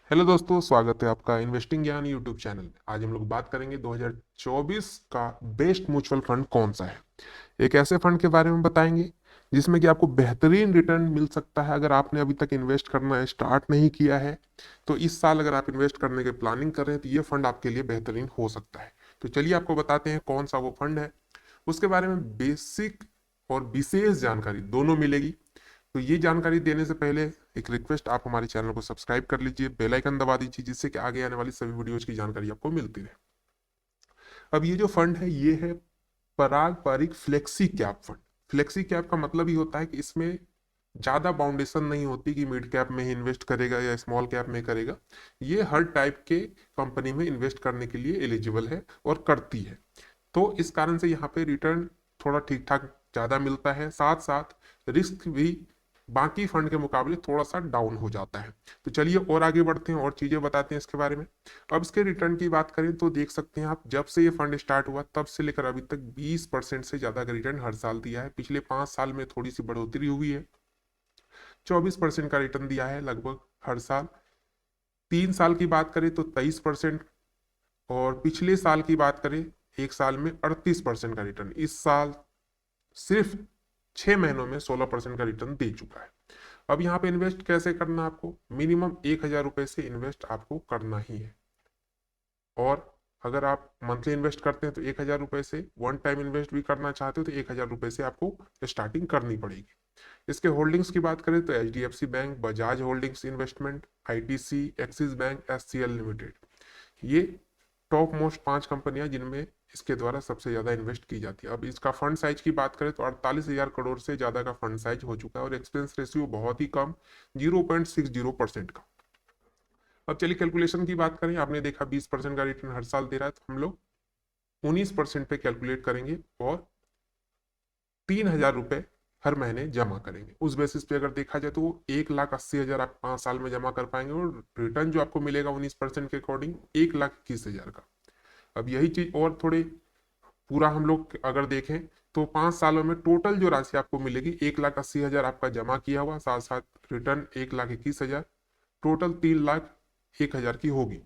Hello दोस्तों, स्वागत है आपका इन्वेस्टिंग ज्ञान यूट्यूब चैनल में। आज हम लोग बात करेंगे 2024 का बेस्ट म्यूचुअल फंड कौन सा है। एक ऐसे फंड के बारे में बताएंगे जिसमें कि आपको बेहतरीन रिटर्न मिल सकता है। अगर आपने अभी तक इन्वेस्ट करना स्टार्ट नहीं किया है तो इस साल अगर आप इन्वेस्ट करने की प्लानिंग कर रहे हैं तो ये फंड आपके लिए बेहतरीन हो सकता है। तो चलिए आपको बताते हैं कौन सा वो फंड है। उसके बारे में बेसिक और विशेष जानकारी दोनों मिलेगी। तो ये जानकारी देने से पहले एक रिक्वेस्ट, आप हमारे चैनल को सब्सक्राइब कर लीजिए, बेल आइकन दबा दीजिए, जिससे कि आगे आने वाली सभी वीडियोज की जानकारी आपको मिलती रहे। अब ये जो फंड है ये है पारंपरिक flexi cap fund. Flexi cap का मतलब ही होता है कि इसमें ज्यादा बाउंडेशन नहीं होती कि मिड कैप में ही इन्वेस्ट करेगा या स्मॉल कैप में करेगा। ये हर टाइप के कंपनी में इन्वेस्ट करने के लिए एलिजिबल है और करती है। तो इस कारण से यहाँ पे रिटर्न थोड़ा ठीक ठाक ज्यादा मिलता है, साथ साथ रिस्क भी बाकी फंड के मुकाबले थोड़ा सा डाउन हो जाता है। तो चलिए और आगे बढ़ते हैं और चीजें बताते हैं इसके बारे में। अब इसके रिटर्न की बात करें तो देख सकते हैं आप, जब से ये फंड स्टार्ट हुआ तब से लेकर अभी तक 20% से ज्यादा का रिटर्न हर साल दिया है। पिछले 5 साल में थोड़ी सी बढ़ोतरी हुई है, 24% का रिटर्न दिया है लगभग हर साल। 3 साल की बात करें तो 23%, और पिछले साल की बात करें एक साल में 38% का रिटर्न। इस साल सिर्फ 6 महीनों में 16% का रिटर्न दे चुका है। अब यहाँ पे इन्वेस्ट कैसे करना, आपको मिनिमम 1,000 रुपए से इन्वेस्ट आपको करना ही है। और अगर आप मंथली इन्वेस्ट करते हैं तो 1,000 रुपए से, वन टाइम इन्वेस्ट भी करना चाहते हो तो 1,000 रुपए से आपको स्टार्टिंग करनी पड़ेगी। इसके होल्डिंग्स की बात करें तो HDFC bank, Bajaj holdings investment, ITC, axis bank, SCL limited, ये टॉप मोस्ट 5 कंपनियां जिनमें इसके द्वारा सबसे ज्यादा इन्वेस्ट की जाती है। अब इसका फंड साइज की बात करें तो 48,000 करोड़ से ज्यादा का फंड साइज हो चुका है और एक्सपेंस रेशियो बहुत ही कम, 0.60% का। अब चलिए कैलकुलेशन की बात करें। आपने देखा 20% का रिटर्न हर साल दे रहा है, तो हम लोग 19% पे कैलकुलेट करेंगे और 3,000 रुपए हर महीने जमा करेंगे। उस बेसिस पे अगर देखा जाए तो 1,80,000 आप 5 साल में जमा कर पाएंगे और रिटर्न जो आपको मिलेगा 19% के अकॉर्डिंग 1,21,000 का। अब यही चीज और थोड़े पूरा हम लोग अगर देखें तो 5 सालों में टोटल जो राशि आपको मिलेगी 1,80,000 आपका जमा किया हुआ, साथ साथ रिटर्न 1,21,000, टोटल 3,01,000 की होगी।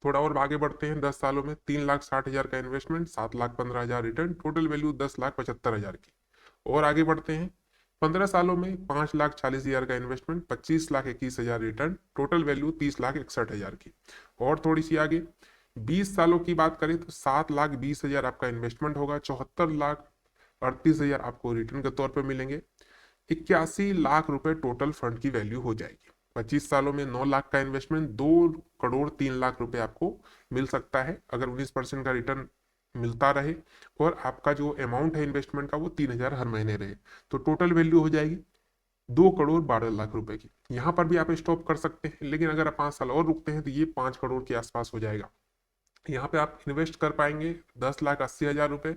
थोड़ा और आगे बढ़ते हैं, 10 सालों में 3,60,000 का इन्वेस्टमेंट, 7,15,000 रिटर्न, टोटल वैल्यू 10,75,000 की। और आगे बढ़ते हैं, 15 सालों में 5,40,000 का इन्वेस्टमेंट, 25,21,000 रिटर्न, टोटल वैल्यू 30,61,000 की। और थोड़ी सी आगे 20 सालों की बात करें तो 7,20,000 आपका इन्वेस्टमेंट होगा, 74,38,000 आपको रिटर्न के तौर पर मिलेंगे, 81 लाख रुपए टोटल फंड की वैल्यू हो जाएगी। 25 सालों में 9 लाख का इन्वेस्टमेंट, 2,03,00,000 रुपए आपको मिल सकता है अगर 19% का रिटर्न मिलता रहे और आपका जो अमाउंट है इन्वेस्टमेंट का वो 3,000 हर महीने रहे, तो टोटल वैल्यू हो जाएगी 2,12,00,000 रुपए की। यहाँ पर भी आप स्टॉप कर सकते हैं, लेकिन अगर आप 5 साल और रुकते हैं तो ये 5 करोड़ के आसपास हो जाएगा। यहाँ पे आप इन्वेस्ट कर पाएंगे 10,80,000 रुपए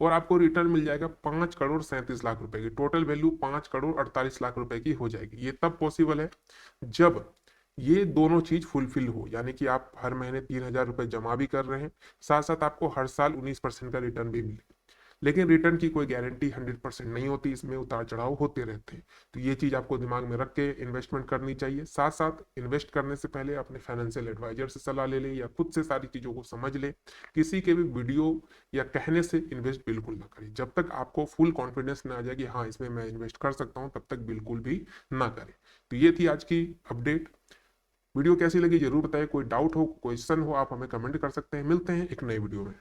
और आपको रिटर्न मिल जाएगा 5,37,00,000 रुपए की। टोटल वैल्यू 5,48,00,000 रुपए की हो जाएगी। ये तब पॉसिबल है जब ये दोनों चीज फुलफिल हो, यानी कि आप हर महीने 3,000 रुपए जमा भी कर रहे हैं, साथ साथ आपको हर साल 19% का रिटर्न भी मिले। लेकिन रिटर्न की कोई गारंटी 100% नहीं होती, इसमें उतार चढ़ाव होते रहते हैं। तो ये चीज आपको दिमाग में रख के इन्वेस्टमेंट करनी चाहिए। साथ साथ इन्वेस्ट करने से पहले अपने फाइनेंशियल एडवाइजर से सलाह ले लें या खुद से सारी चीजों को समझ लें। किसी के भी वीडियो या कहने से इन्वेस्ट बिल्कुल ना करें। जब तक आपको फुल कॉन्फिडेंस ना आ जाए कि हाँ इसमें मैं इन्वेस्ट कर सकता हूँ, तब तक बिल्कुल भी ना करें। तो ये थी आज की अपडेट। वीडियो कैसी लगी जरूर बताएं। कोई डाउट हो, क्वेश्चन हो, आप हमें कमेंट कर सकते हैं। मिलते हैं एक नई वीडियो में।